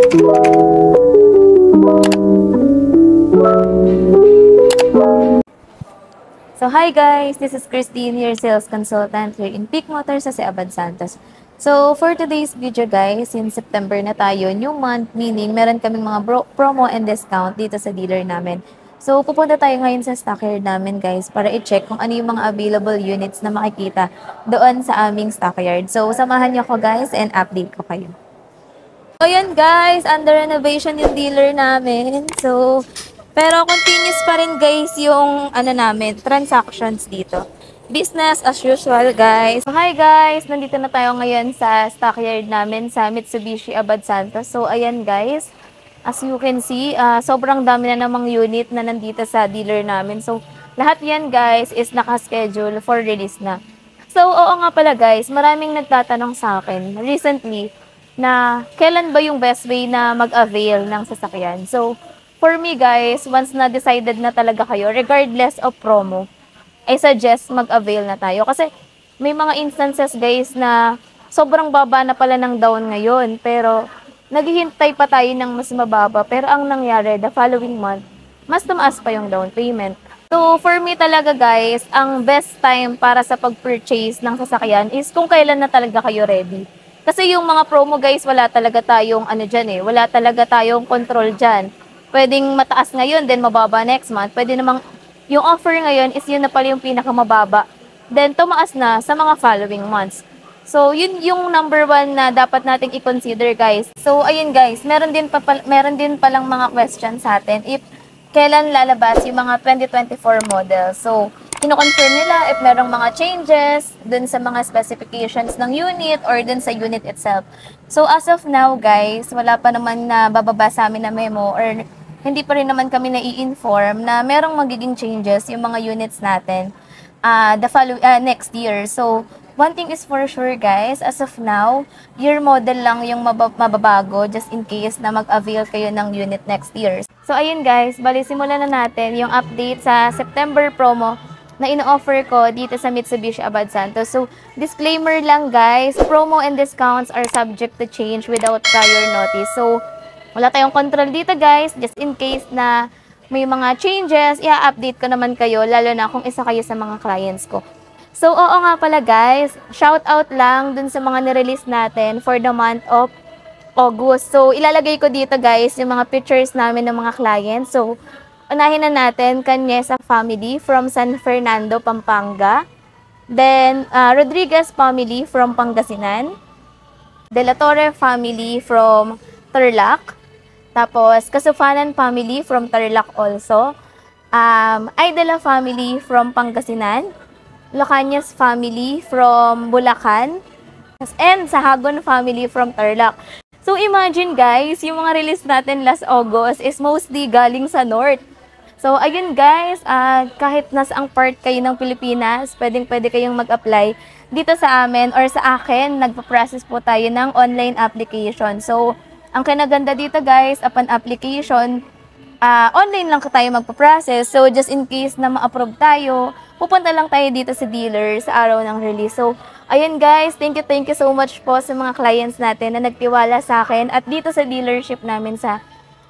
So hi guys, this is Christine, your sales consultant here in Peak Motors sa Abad Santos. So for today's video guys, in September na tayo, new month, meaning meron kaming mga promo and discount dito sa dealer namin. So pupunta tayo ngayon sa stockyard namin guys para i-check kung ano yung mga available units na makikita doon sa aming stockyard. So samahan niyo ako guys and update ko kayo. So yun guys, under renovation yung dealer namin. Pero continuous pa rin guys yung namin, transactions dito. Business as usual guys. So, hi guys, nandito na tayo ngayon sa stockyard namin sa Mitsubishi Abad Santos. So ayan guys, as you can see, sobrang dami na namang unit na nandito sa dealer namin. So lahat yan guys is naka-schedule for release na. So oo nga pala guys, maraming nagtatanong sa akin recently na kailan ba yung best way na mag-avail ng sasakyan. So for me guys, once na decided na talaga kayo, regardless of promo, I suggest mag-avail na tayo. Kasi may mga instances guys na sobrang baba na pala ng down ngayon. Pero naghihintay pa tayo ng mas mababa. Pero ang nangyari, the following month, mas tumaas pa yung down payment. So for me talaga guys, ang best time para sa pag-purchase ng sasakyan is kung kailan na talaga kayo ready. Kasi yung mga promo guys, wala talaga tayong wala talaga tayong control dyan. Pwedeng mataas ngayon, then mababa next month. Pwede namang, yung offer ngayon is yun na pala yung pinakamababa. Then tumaas na sa mga following months. So, yun yung number one na dapat nating i-consider guys. So, ayun guys, meron din palang mga questions sa atin if kailan lalabas yung mga 2024 model. So, kino-confirm nila if merong mga changes dun sa mga specifications ng unit or dun sa unit itself. So, as of now guys, wala pa naman na bababa sa amin na memo or hindi pa rin naman kami nai-inform na merong magiging changes yung mga units natin next year. So, one thing is for sure guys, as of now, year model lang yung mababago just in case na mag-avail kayo ng unit next year. So, ayun guys, bali simulan na natin yung update sa September promo na ino-offer ko dito sa Mitsubishi Abad Santos. So, disclaimer lang guys, promo and discounts are subject to change without prior notice. So, wala tayong control dito guys, just in case na may mga changes, i-update ko naman kayo, lalo na kung isa kayo sa mga clients ko. So, oo nga pala guys, shout out lang dun sa mga nirelease natin for the month of August. So, ilalagay ko dito guys yung mga pictures namin ng mga clients. So, unahin na natin, Cañesa family from San Fernando, Pampanga. Then, Rodriguez family from Pangasinan. De La Torre family from Tarlac. Tapos, Kasufanan family from Tarlac also. Aydela family from Pangasinan. Locañas family from Bulacan. And Sahagon family from Tarlac. So, imagine guys, yung mga release natin last August is mostly galing sa North. So, ayun guys, kahit nasaang part kayo ng Pilipinas, pwede kayong mag-apply dito sa amin or sa akin, nagpa-process po tayo ng online application. So, ang kinaganda dito guys, upon application, online lang tayo magpa-process. So, just in case na ma-approve tayo, pupunta lang tayo dito sa dealer sa araw ng release. So, ayun guys, thank you so much po sa mga clients natin na nagtiwala sa akin at dito sa dealership namin sa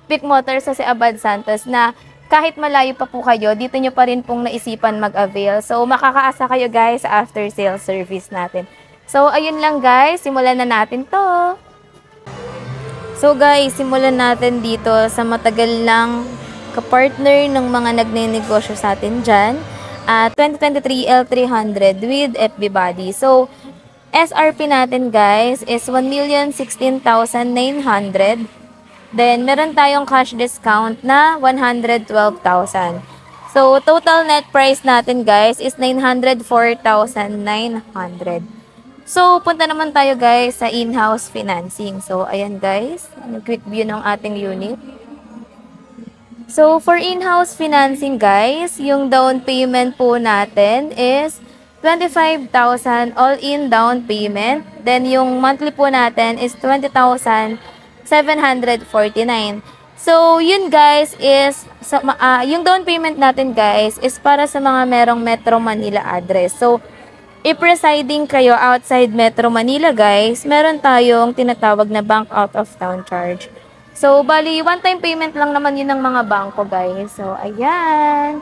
Peak Motors sa Abad Santos na kahit malayo pa po kayo, dito nyo pa rin pong naisipan mag-avail. So, makakaasa kayo guys sa after-sales service natin. So, ayun lang guys, simulan na natin to. So guys, simulan natin dito sa matagal lang kapartner ng mga nagnenegosyo sa atin dyan. 2023 L300 with FB body. So, SRP natin guys is 1,016,900. Then, meron tayong cash discount na 112,000. So, total net price natin guys is 904,900. So, punta naman tayo guys sa in-house financing. So, ayan guys, quick view ng ating unit. So, for in-house financing guys, yung down payment po natin is 25,000 all-in down payment. Then, yung monthly po natin is 20,749. So, yun guys is, yung down payment natin guys is para sa mga merong Metro Manila address. So, if residing kayo outside Metro Manila guys, meron tayong tinatawag na bank out of town charge. So, bali, one-time payment lang naman yun ng mga bangko, guys. So, ayan.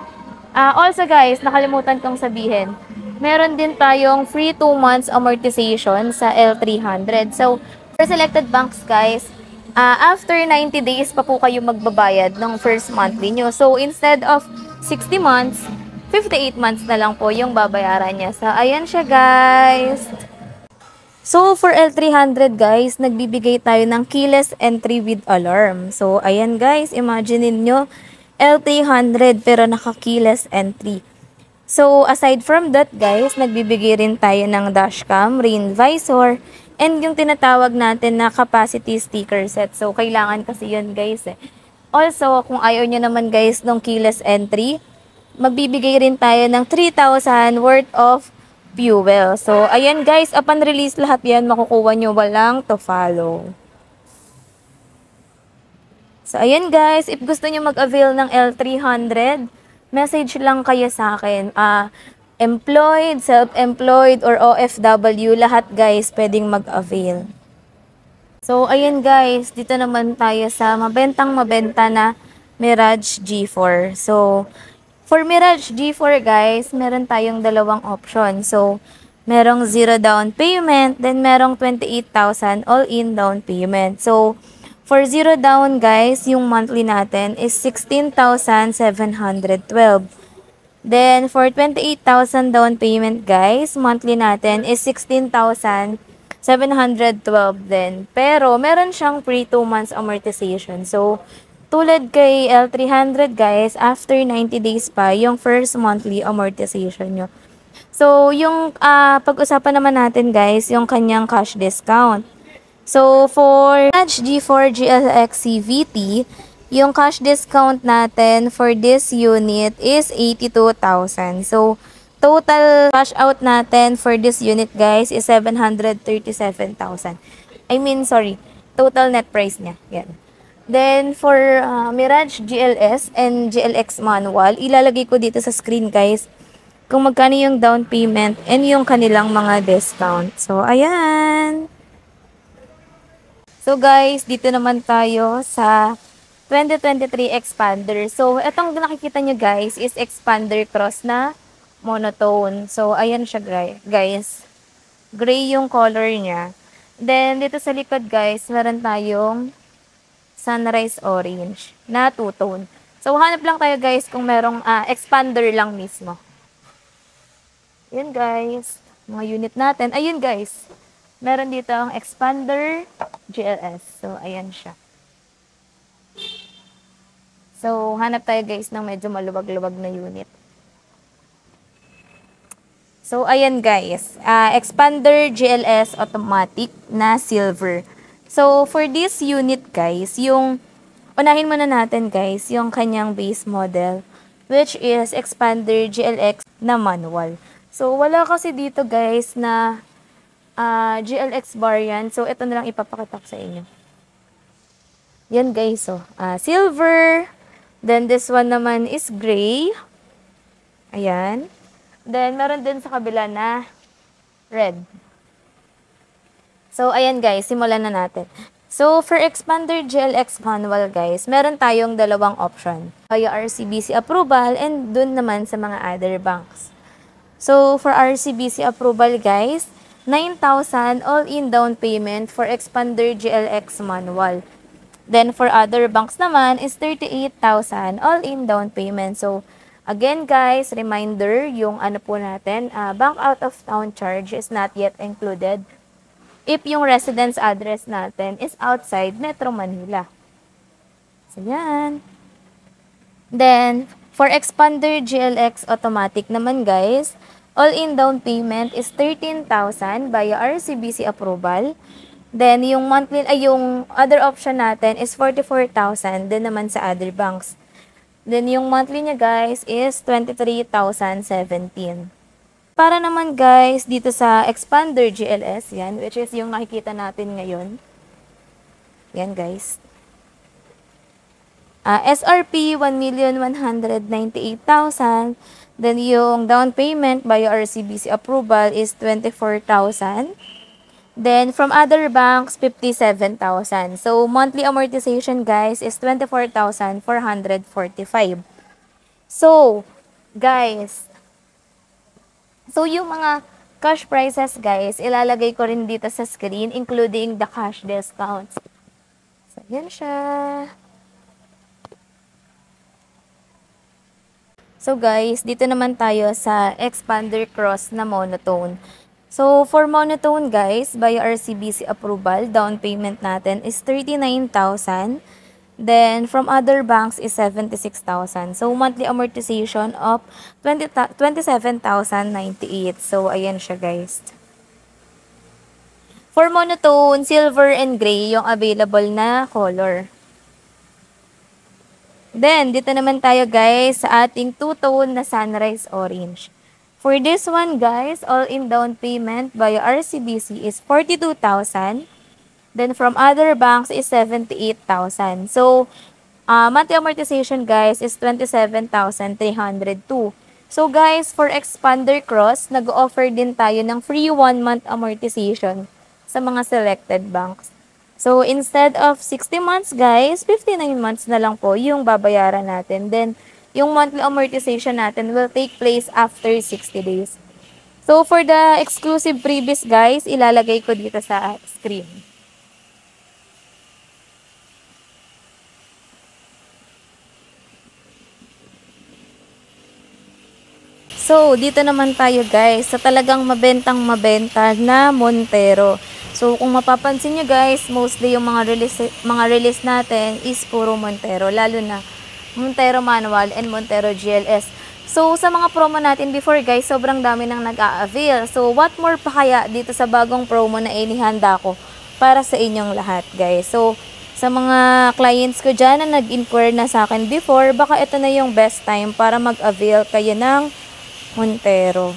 Also, guys, nakalimutan kong sabihin, meron din tayong free 2 months amortization sa L300. So, for selected banks, guys, after 90 days pa po kayo magbabayad ng first monthly nyo. So, instead of 60 months, 58 months na lang po yung babayaran niya. So, ayan siya, guys. So, for L300 guys, nagbibigay tayo ng keyless entry with alarm. So, ayan guys, imagine niyo L300 pero naka-keyless entry. So, aside from that guys, nagbibigay rin tayo ng dashcam, rain visor, and yung tinatawag natin na capacity sticker set. So, kailangan kasi yun guys eh. Also, kung ayaw nyo naman guys ng keyless entry, magbibigay rin tayo ng 3,000 worth of fuel. So, ayan guys, upon release lahat yan, makukuha nyo walang to follow. So, ayan guys, if gusto nyo mag-avail ng L300, message lang kayo sa akin. Employed, self-employed, or OFW, lahat guys, pwedeng mag-avail. So, ayan guys, dito naman tayo sa mabenta na Mirage G4. So, for Mirage G4 guys, meron tayong dalawang option. So, merong 0 down payment, then merong 28,000 all-in down payment. So, for 0 down guys, yung monthly natin is 16,712. Then, for 28,000 down payment guys, monthly natin is 16,712 din. Pero, meron siyang free 2 months amortization. So, tulad kay L300 guys, after 90 days pa, yung first monthly amortization nyo. So, yung pag-usapan naman natin guys, yung kanyang cash discount. So, for G4 GLX CVT, yung cash discount natin for this unit is 82,000. So, total cash out natin for this unit guys is 737,000. Total net price niya. Yan. Then, for Mirage GLS and GLX manual, ilalagay ko dito sa screen, guys, kung magkano yung down payment and yung kanilang mga discount. So, ayan. So, guys, dito naman tayo sa 2023 Expander. So, itong nakikita nyo, guys, is Expander Cross na monotone. So, ayan siya, guys. Gray yung color niya. Then, dito sa likod, guys, meron tayong sunrise orange na two-tone. So, hanap lang tayo guys kung merong expander lang mismo. Yun guys, mga unit natin. Ayun guys, meron dito ang expander GLS. So, ayan siya. So, hanap tayo guys ng medyo maluwag-luwag na unit. So, ayan guys, expander GLS automatic na silver. So, for this unit, guys, unahin muna natin, guys, yung kanyang base model, which is Expander GLX na manual. So, wala kasi dito, guys, na GLX variant. So, ito na lang ipapakita ko sa inyo. Yan, guys, so, silver. Then, this one naman is gray. Ayan. Then, meron din sa kabila na red. So, ayan guys, simulan na natin. So, for Expander GLX manual guys, meron tayong dalawang option. Via RCBC approval and dun naman sa mga other banks. So, for RCBC approval guys, 9,000 all-in down payment for Expander GLX manual. Then, for other banks naman is 38,000 all-in down payment. So, again guys, reminder, yung ano po natin, bank out of town charge is not yet included if yung residence address natin is outside Metro Manila. So, yan. Then, for Expander GLX automatic naman guys, all-in down payment is 13,000 via RCBC approval. Then, yung monthly, yung other option natin is 44,000 din naman sa other banks. Then, yung monthly niya guys is 23,017. Para naman guys, dito sa Expander GLS, yan, which is yung nakikita natin ngayon. Yan guys. SRP, 1,198,000. Then yung down payment by RCBC approval is 24,000. Then, from other banks, 57,000. So, monthly amortization, guys, is 24,445. So, guys, yung mga cash prices, guys, ilalagay ko rin dito sa screen, including the cash discounts. So, yan siya. So guys, dito naman tayo sa expander cross na monotone. So for monotone guys, by RCBC approval, down payment natin is 39,000. Then from other banks is 76,000. So monthly amortization of 27,098. So ayan siya guys. For monotone, silver and gray yung available na color. Then, dito naman tayo guys sa ating two-tone na sunrise orange. For this one guys, all-in down payment via RCBC is 42,000. Then from other banks is 78,000. So, monthly amortization guys is 27,302. So guys, for expander cross, nag-offer din tayo ng free 1-month amortization sa mga selected banks. So, instead of 60 months, guys, 59 months na lang po yung babayaran natin. Then, yung monthly amortization natin will take place after 60 days. So, for the exclusive freebies, guys, ilalagay ko dito sa screen. So, dito naman tayo, guys, sa talagang mabenta na Montero. So, kung mapapansin nyo guys, mostly yung mga release natin is puro Montero, lalo na Montero Manual and Montero GLS. So, sa mga promo natin before guys, sobrang dami nang nag-a-avail. So, what more pa kaya dito sa bagong promo na inihanda ko para sa inyong lahat guys. So, sa mga clients ko dyan na nag-inquire na sa akin before, baka ito na yung best time para mag-avail kayo ng Montero.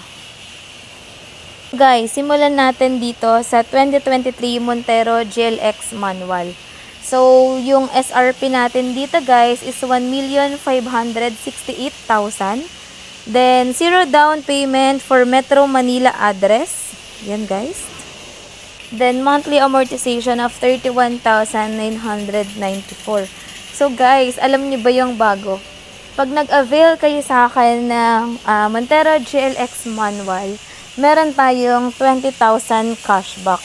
Guys, simulan natin dito sa 2023 Montero GLX Manual. So, yung SRP natin dito guys is 1,568,000. Then, zero down payment for Metro Manila address. Yan guys. Then, monthly amortization of 31,994. So, guys, alam niyo ba yung bago? Pag nag-avail kayo sa akin ng Montero GLX Manual, meron tayong 20,000 cashback.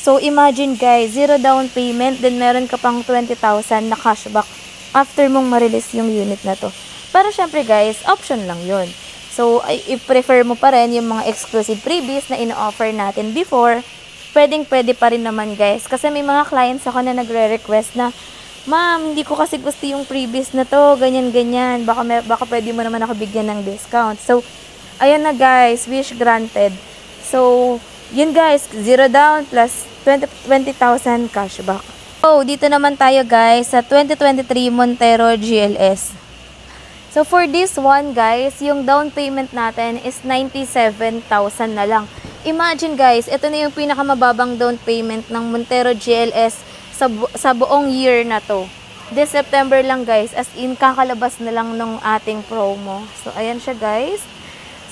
So, imagine guys, zero down payment, then meron ka pang 20,000 na cashback after mong ma-release yung unit na to. Pero syempre guys, option lang yun. So, i-prefer mo pa rin yung mga exclusive freebies na ino-offer natin before, pwedeng-pwede pa rin naman guys. Kasi may mga clients ako na nagre-request na, ma'am, hindi ko kasi gusto yung freebies na to, ganyan-ganyan. Baka pwede mo naman ako bigyan ng discount. So, ayan na guys, wish granted. So, yun guys, zero down plus 20,000 cashback. So, dito naman tayo guys sa 2023 Montero GLS. So, for this one guys, yung down payment natin is 97,000 na lang. Imagine guys, ito na yung pinakamababang down payment ng Montero GLS sa buong year na to. This September lang guys, as in kakalabas na lang nung ating promo. So, ayan siya guys.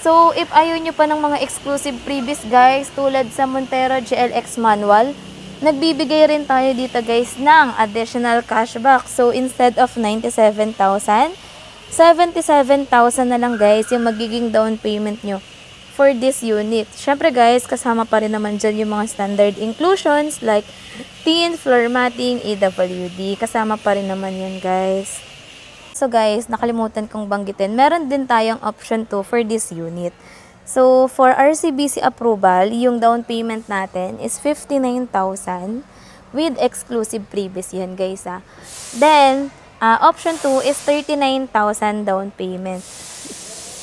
So, if ayaw nyo pa ng mga exclusive freebies guys, tulad sa Montero GLX Manual, nagbibigay rin tayo dito guys ng additional cashback. So, instead of 97,000, 77,000 na lang guys yung magiging down payment nyo for this unit. Syempre guys, kasama pa rin naman dyan yung mga standard inclusions like tin, floor matting, EWD. Kasama pa rin naman yun guys. So guys, nakalimutan kong banggitin, meron din tayong option 2 for this unit. So for RCBC approval, yung down payment natin is 59,000 with exclusive freebies yan guys ha. Then, option 2 is 39,000 down payment.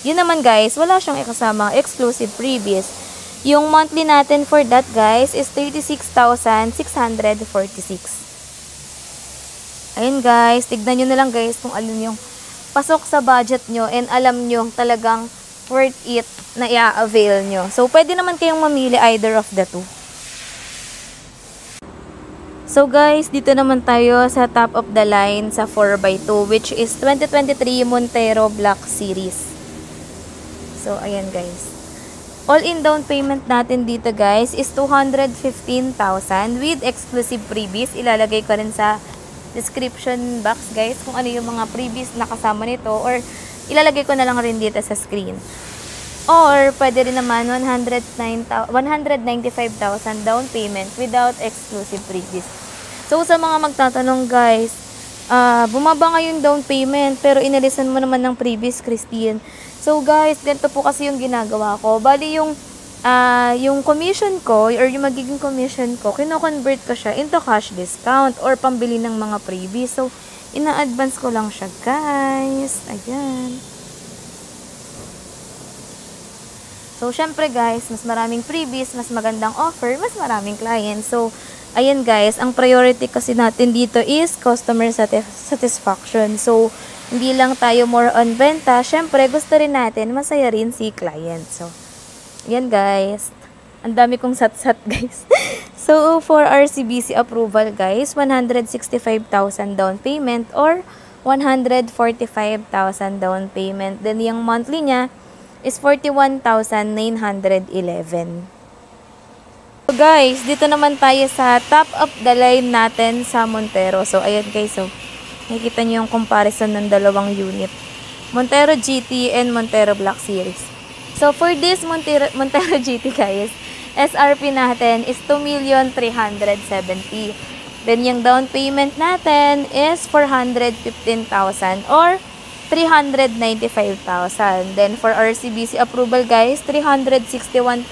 Yun naman guys, wala siyang ikasamang exclusive freebies. Yung monthly natin for that guys is 36,646. Ayun guys, tignan nyo na lang guys kung alin yung pasok sa budget nyo and alam nyo talagang worth it na i-avail nyo. So, pwede naman kayong mamili either of the two. So guys, dito naman tayo sa top of the line sa 4x2 which is 2023 Montero Black Series. So, ayan guys. All-in down payment natin dito guys is 215,000 with exclusive freebies. Ilalagay ko rin sa description box guys kung ano yung mga freebies na kasama nito, or ilalagay ko na lang rin dito sa screen. Or pwede rin naman 195,000 down payment without exclusive freebies. So sa mga magtatanong guys, bumaba nga yung down payment pero inalisan mo naman ng freebies, Christine. So guys, ganito po kasi yung ginagawa ko. Bali yung commission ko or yung magiging commission ko, kino-convert ko siya into cash discount or pambili ng mga freebies. So, ina-advance ko lang siya, guys. Ayan. So, syempre guys, mas maraming freebies, mas magandang offer, mas maraming clients. So, ayan guys, ang priority kasi natin dito is customer satisfaction. So, hindi lang tayo more on benta. Syempre, gusto rin natin masaya rin si client. So, yan guys. Ang dami kong sat-sat guys. So, for RCBC approval guys, 165,000 down payment or 145,000 down payment. Then, yung monthly niya is 41,911. So, guys, dito naman tayo sa top of the line natin sa Montero. So, ayan guys. So, nakikita nyo yung comparison ng dalawang unit. Montero GT and Montero Black Series. So, for this Montero GT guys, SRP natin is 2,370,000. Then, yung down payment natin is 415,000 or 395,000. Then, for RCBC approval guys, 361,000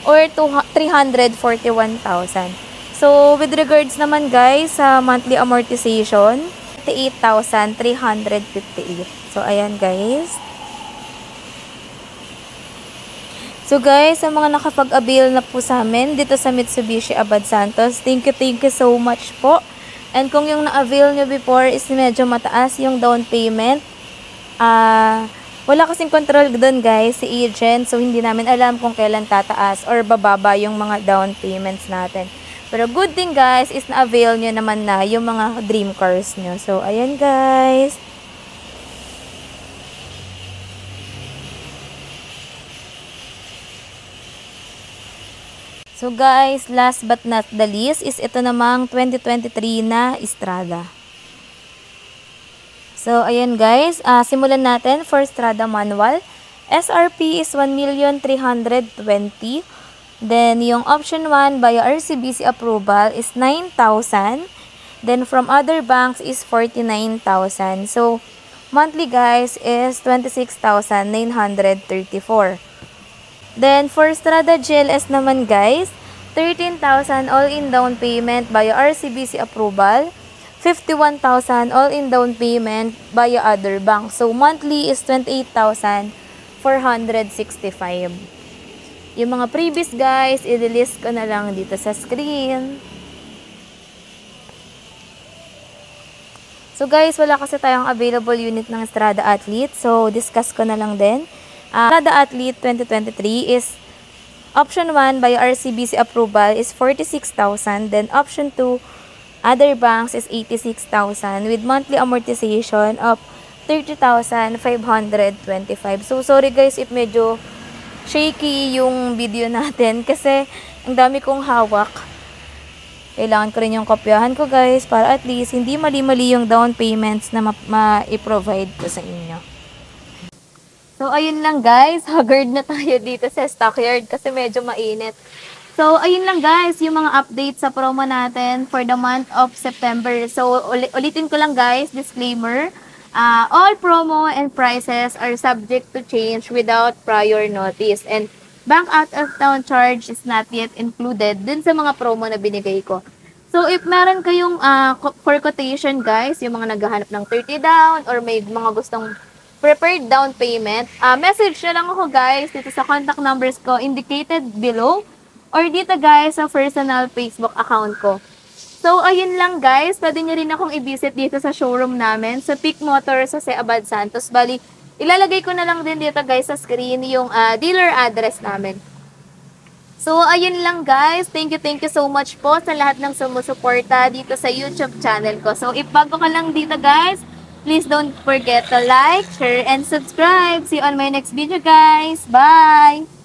or 341,000. So, with regards naman guys sa monthly amortization, 8,358. So, ayan guys. So, guys, sa mga nakapag-avail na po sa amin dito sa Mitsubishi Abad Santos, thank you so much po. And kung yung na-avail nyo before is medyo mataas yung down payment, wala kasing control doon guys, si agent. So, hindi namin alam kung kailan tataas or bababa yung mga down payments natin. Pero good thing guys is na-avail nyo naman na yung mga dream cars nyo. So, ayan guys. So guys, last but not the least is ito namang 2023 na Strada. So, ayan guys. Simulan natin for Strada manual. SRP is 1,320,000. Then, yung option 1 via RCBC approval is 9,000. Then, from other banks is 49,000. So, monthly guys is 26,934. Then, for Strada GLS naman guys, 13,000 all-in down payment via RCBC approval. 51,000 all-in down payment via other banks. So, monthly is 28,465. Yung mga previous guys, i-release ko na lang dito sa screen. So guys, wala kasi tayong available unit ng Strada Athlete. So, discuss ko na lang din. Strada Athlete 2023 is option 1 by RCBC approval is 46,000. Then option 2, other banks is 86,000 with monthly amortization of 30,525. So, sorry guys if medyo shaky yung video natin kasi ang dami kong hawak. Kailangan ko rin yung kopyahan ko guys para at least hindi mali-mali yung down payments na ma-provide ko sa inyo. So, ayun lang guys. Haggard na tayo dito sa stockyard kasi medyo mainit. So, ayun lang guys yung mga updates sa promo natin for the month of September. So, ulitin ko lang guys, disclaimer. All promo and prices are subject to change without prior notice. And bank out-of-town charge is not yet included dun sa mga promo na binigay ko. So, if meron kayong for quotation guys, yung mga naghahanap ng 30 down or may mga gustong prepared down payment, message na lang ako guys dito sa contact numbers ko indicated below or dito guys sa personal Facebook account ko. So, ayun lang guys. Pwede nyo rin akong i-visit dito sa showroom namin sa Peak Motors sa Abad Santos. Bali, ilalagay ko na lang din dito guys sa screen yung dealer address namin. So, ayun lang guys. Thank you so much po sa lahat ng sumusuporta dito sa YouTube channel ko. So, if bago ka lang dito guys, please don't forget to like, share, and subscribe. See you on my next video guys. Bye!